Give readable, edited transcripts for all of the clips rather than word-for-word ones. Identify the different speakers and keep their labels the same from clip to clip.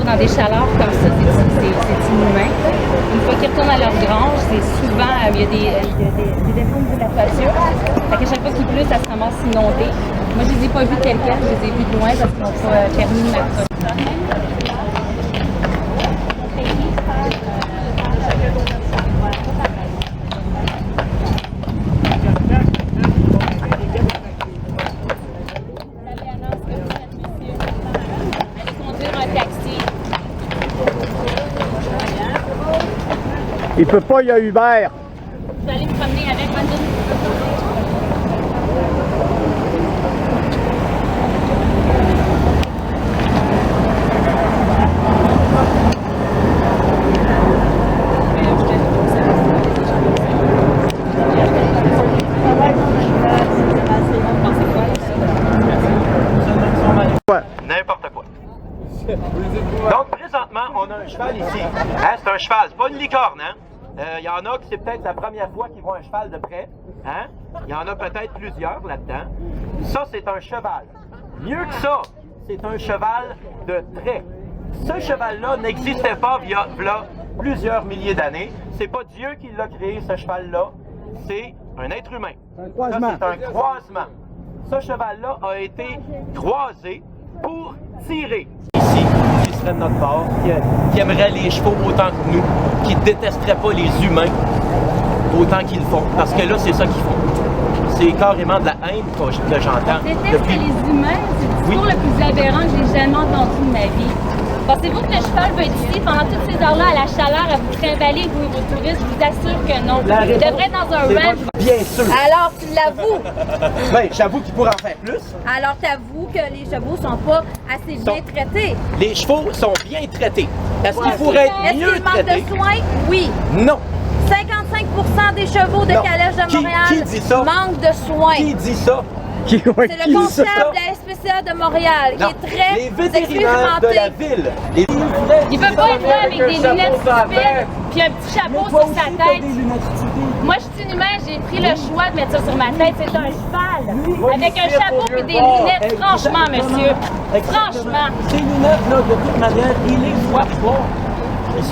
Speaker 1: Dans des chaleurs comme ça, c'est inhumain. Une fois qu'ils retournent à leur grange, c'est souvent, il y a des défauts de la toiture. Fait qu'à chaque fois qu'il pleut, ça se ramasse inondé. Moi, je les ai pas vus tels quels, je les ai vus de loin parce qu'ils n'ont pas permis ma protection.
Speaker 2: Il peut pas, il y a Uber.
Speaker 1: Je vais aller me promener avec ma
Speaker 3: N'importe quoi. Donc, présentement, on a un cheval ici. Hein, c'est un cheval, c'est pas une licorne, hein? Il y en a que c'est peut-être la première fois qu'ils voient un cheval de près. Hein? Il y en a peut-être plusieurs là-dedans. Ça, c'est un cheval. Mieux que ça, c'est un cheval de trait. Ce cheval-là n'existait pas il y a plusieurs milliers d'années. C'est pas Dieu qui l'a créé, ce cheval-là. C'est un être humain. Ça, c'est un croisement. Ce cheval-là a été croisé pour tirer. Ici, qui serait de notre part, qui aimerait les chevaux autant que nous, qui ne détesterait pas les humains autant qu'ils le font. Parce que là, c'est ça qu'ils font. C'est carrément de la haine que j'entends.
Speaker 1: Depuis les humains, c'est le discours le plus aberrant que j'ai jamais entendu de ma vie. Pensez-vous que le cheval va être ici pendant toutes ces heures-là à la chaleur à vous trimballer, vous et vos touristes? Je vous assure que non. Il devrait être dans un ranch.
Speaker 3: Bien sûr.
Speaker 1: Alors, tu l'avoues.
Speaker 3: Ben, j'avoue qu'il pourrait en faire plus.
Speaker 1: Alors, t'avoues que les chevaux sont pas assez bien traités.
Speaker 3: Les chevaux sont bien traités. Est-ce qu'ils pourraient être mieux traités?
Speaker 1: Est-ce qu'ils manquent de soins? Oui.
Speaker 3: Non.
Speaker 1: 55% des chevaux de calèche de Montréal
Speaker 3: qui dit ça?
Speaker 1: Manquent de soins.
Speaker 3: Qui dit ça?
Speaker 1: C'est le constable de la SPCA de Montréal.
Speaker 3: Non.
Speaker 1: Il est très
Speaker 3: les vétérinaires de la ville.
Speaker 1: Il peut pas être là avec des lunettes stupides puis un petit chapeau sur sa tête. Moi, je suis une humaine, j'ai pris le choix de mettre ça sur ma tête. C'est un cheval. Avec un chapeau et des lunettes, franchement, monsieur. Franchement.
Speaker 3: Ces lunettes-là, de toute manière, il les voit pas.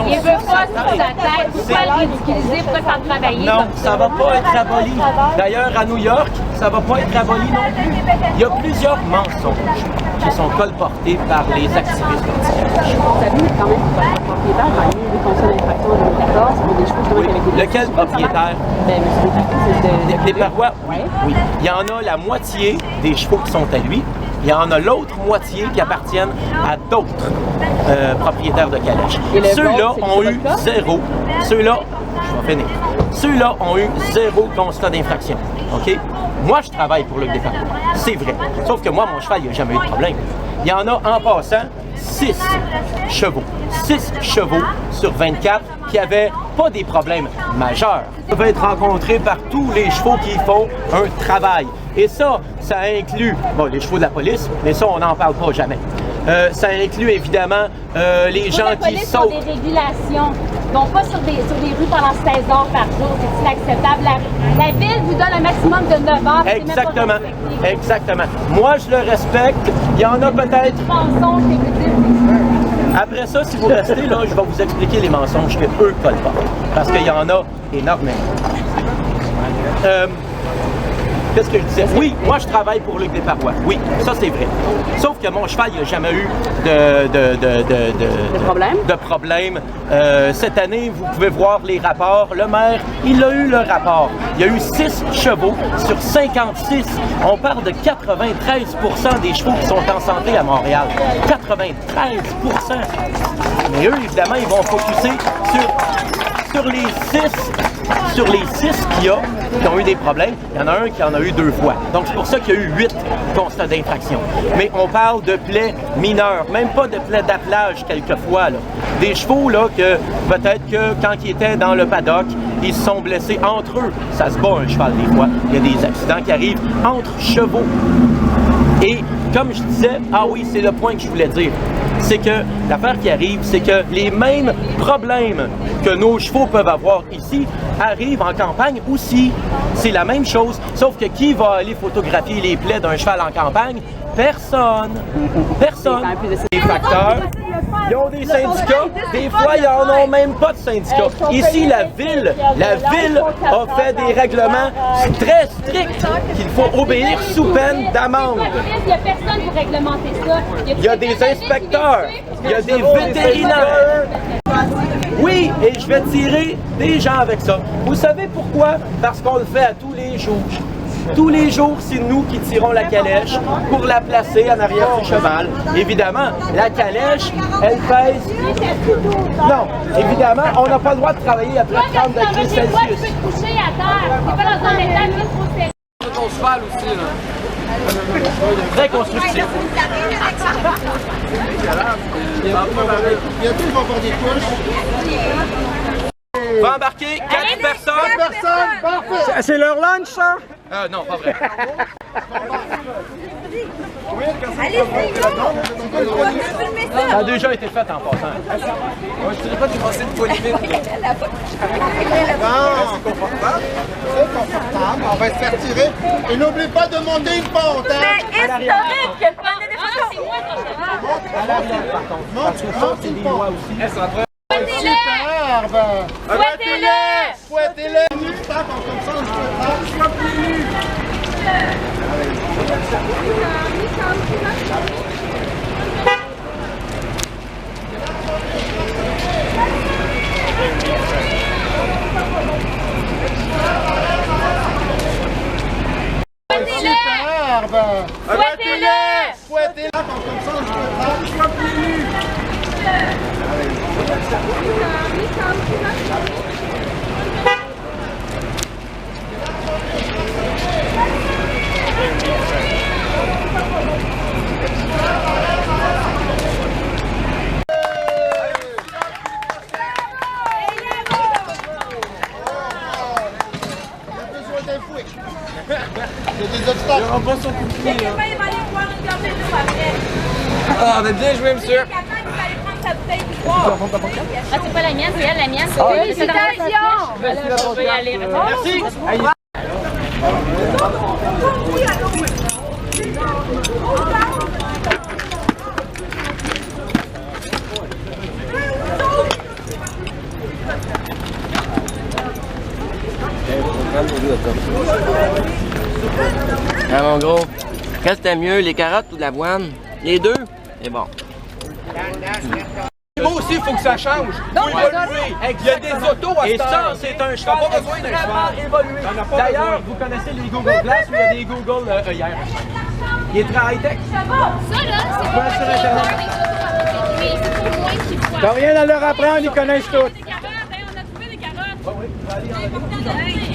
Speaker 1: Il veut pas sur sa tête. Pourquoi le ridiculiser? Pourquoi faire travailler?
Speaker 3: Non, ça va pas être aboli. D'ailleurs, à New York, ça va pas être aboli non plus. Il y a plusieurs mensonges qui sont colportés par les activistes anti-calèche.
Speaker 4: Vous savez quand même que votre propriétaire a eu des constats d'infraction en 2014 pour des chevaux qui avaient été...
Speaker 3: Lequel propriétaire?
Speaker 4: Ben, M.
Speaker 3: Des parois? Oui. Il y en a la moitié des chevaux qui sont à lui. Il y en a l'autre moitié qui appartiennent à d'autres propriétaires de calèche. Ceux-là ont eu zéro. Ceux-là, je vais finir. Ceux-là ont eu zéro constat d'infraction. OK? Moi, je travaille pour le département. C'est vrai. Sauf que moi, mon cheval, il n'a jamais eu de problème. Il y en a, en passant, 6 chevaux. 6 chevaux sur 24 qui n'avaient pas des problèmes majeurs. Ils peuvent être rencontrés par tous les chevaux qui font un travail. Et ça inclut, bon, les chevaux de la police, mais ça, on n'en parle pas jamais. Ça inclut évidemment les gens qui sautent.
Speaker 1: Des régulations. Donc pas sur des rues pendant 16 heures par jour, c'est inacceptable. La ville vous donne un maximum de 9 heures.
Speaker 3: Exactement. Exactement. Moi, je le respecte. Il y en a peut-être.
Speaker 1: Mensonges que vous dites.
Speaker 3: Après ça, si vous restez là, je vais vous expliquer les mensonges que eux collent pas. Parce qu'il y en a énormément. Qu'est-ce que je disais? Oui, moi je travaille pour Luc Desparois. Oui, ça c'est vrai. Sauf que mon cheval, il n'a jamais eu de problème. Cette année, vous pouvez voir les rapports. Le maire, il a eu le rapport. Il y a eu 6 chevaux sur 56. On parle de 93% des chevaux qui sont en santé à Montréal. 93%! Mais eux, évidemment, ils vont focusser sur les 6 qu'il y a qui ont eu des problèmes, il y en a un qui en a eu 2 fois. Donc c'est pour ça qu'il y a eu 8 constats d'infraction. Mais on parle de plaies mineures, même pas de plaies d'attelage quelquefois. Là. Des chevaux là que peut-être que quand ils étaient dans le paddock, ils se sont blessés entre eux. Ça se bat un cheval des fois. Il y a des accidents qui arrivent entre chevaux. Et comme je disais, ah oui, c'est le point que je voulais dire. C'est que l'affaire qui arrive, c'est que les mêmes problèmes que nos chevaux peuvent avoir ici arrivent en campagne aussi. C'est la même chose, sauf que qui va aller photographier les plaies d'un cheval en campagne? Personne. Personne. Les facteurs, ils ont des syndicats. Des fois, ils n'en ont même pas de syndicats. Ici, la ville a fait des règlements très stricts qu'il faut obéir sous peine d'amende.
Speaker 5: Il n'y a personne pour réglementer ça.
Speaker 3: Il y a des inspecteurs, il y a des vétérinaires. Oui, et je vais tirer des gens avec ça. Vous savez pourquoi? Parce qu'on le fait à tous les jours. Tous les jours, c'est nous qui tirons la calèche pour la placer en arrière du cheval. Évidemment, la calèche, elle pèse... Non, évidemment, on n'a pas le droit de travailler à plus de 30 degrés Celsius.
Speaker 5: Tu peux te coucher à terre. C'est pas dans un état juste trop serré.
Speaker 6: Ton cheval aussi, là.
Speaker 3: Très constructif.
Speaker 2: Bientôt, ils vont avoir des couches.
Speaker 3: Va embarquer 4 personnes.
Speaker 2: Parfait. C'est leur lunch, ça?
Speaker 3: Non, pas vrai. Ça a déjà été fait en passant.
Speaker 6: Moi, je dirais pas que j'ai passé une polémique.
Speaker 2: C'est confortable. On va se faire tirer. Et n'oublie pas de monter une pente.
Speaker 5: C'est historique. Prenez des photos. C'est moi ton cheval.
Speaker 3: À l'arrière, par contre. Monte une pente.
Speaker 2: Superbe.
Speaker 5: Fouettez-le.
Speaker 2: Fouettez-les. Comme ça, on se fait plus nu. Superbe.
Speaker 5: Fouettez-le.
Speaker 2: Fouettez-les. Comme ça, on se fait plus nu. Il y a des obstacles.
Speaker 6: On va son coup de pied, là.
Speaker 5: Il va aller voir une gorgée d'eau après.
Speaker 6: Ah, on a bien joué, monsieur.
Speaker 5: Il va aller prendre sa bouteille de boire. Ah, c'est pas la mienne, c'est elle, la mienne. Félicitations! Je vais y aller.
Speaker 3: Merci.
Speaker 7: Ah mon gros, qu'est-ce que c'était mieux, les carottes ou de l'avoine? Les deux? C'est bon.
Speaker 6: Moi aussi, il faut que ça change. Il y a des autos à
Speaker 3: Et
Speaker 6: cette
Speaker 3: ça,
Speaker 6: heure.
Speaker 3: c'est un cheval
Speaker 6: Pas besoin d'un cheval.
Speaker 3: évolué. D'ailleurs, vous connaissez les Google Glass, où il y a des Google œillères. Il est très high-tech.
Speaker 5: Ça, là, c'est
Speaker 3: Pas sur Internet.
Speaker 5: mais c'est pour moi qui voit.
Speaker 2: T'as rien à leur apprendre, ils connaissent tout.
Speaker 5: Des carottes, on a trouvé des carottes. C'est important de dire.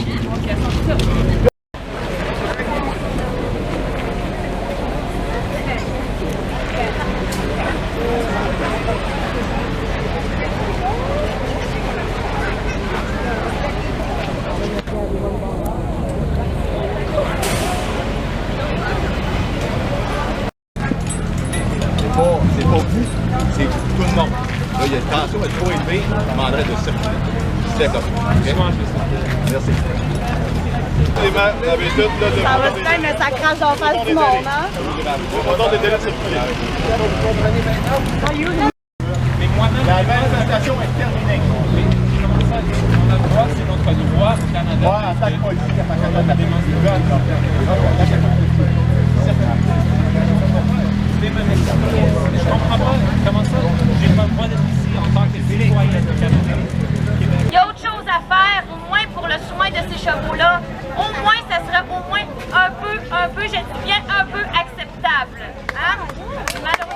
Speaker 8: C'est pas vous, c'est tout le monde. Là, il y a une tension est trop élevée, on demanderait de circuler. C'est comme ça. Merci.
Speaker 4: Ça va se faire, mais ça crache en face du monde, hein?
Speaker 8: On donne des délais de circuler. La manifestation est terminée.
Speaker 6: On a le droit, c'est notre droit au Canada.
Speaker 8: Ouais, attaque politique, attaque à la démonstration.
Speaker 6: Je comprends pas comment ça, j'ai pas le droit d'être ici en tant que citoyen de Canada.
Speaker 5: Il y a autre chose à faire, au moins pour le soin de ces chevaux-là. Au moins, ça serait au moins un peu, je dis bien un peu acceptable. Hein? Malheureusement.